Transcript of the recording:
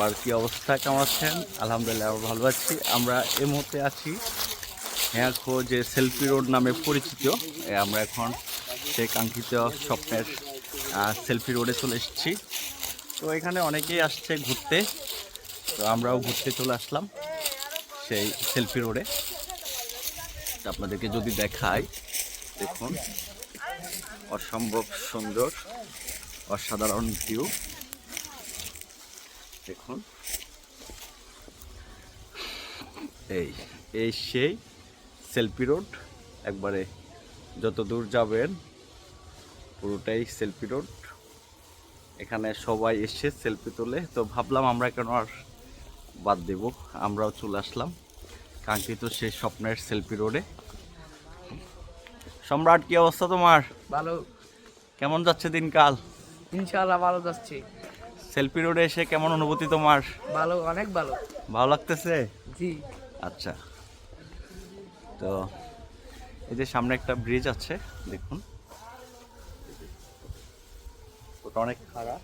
সবার কি অবস্থা, কেমন আছেন? আলহামদুলিল্লাহ ভালো আছি। আমরা এই মুহূর্তে আছি হেয়াখো যে সেলফি রোড নামে পরিচিত। আমরা এখন সেই কাঙ্ক্ষিত স্বপ্নের সেলফি রোডে চলে এসেছি। তো এখানে অনেকেই আসছে ঘুরতে, তো আমরাও ঘুরতে চলে আসলাম সেই সেলফি রোডে। আপনাদেরকে যদি দেখাই, দেখুন অসম্ভব সুন্দর, অসাধারণ ভিউ। দেখুন এই এই সেই সেলফি রোড। একবারে যত দূর যাবেন পুরোটাই সেলফি রোড। এখানে সবাই এসে সেলফি তোলে, তো ভাবলাম আমরা কেন আর বাদ দেব, আমরাও চলে আসলাম কাঙ্ক্ষিত সেই স্বপ্নের সেলফি রোডে। সম্রাট, কি অবস্থা তোমার? ভালো। কেমন যাচ্ছে দিনকাল? ইনশাআল্লাহ ভালো যাচ্ছে। সেলফি রোডে এসে কেমন অনুভূতি তোমার? ভালো, অনেক ভালো। ভালো লাগতেছে? জি। আচ্ছা, তো এই যে সামনে একটা ব্রিজ আছে, দেখুন ওটা অনেক খারাপ।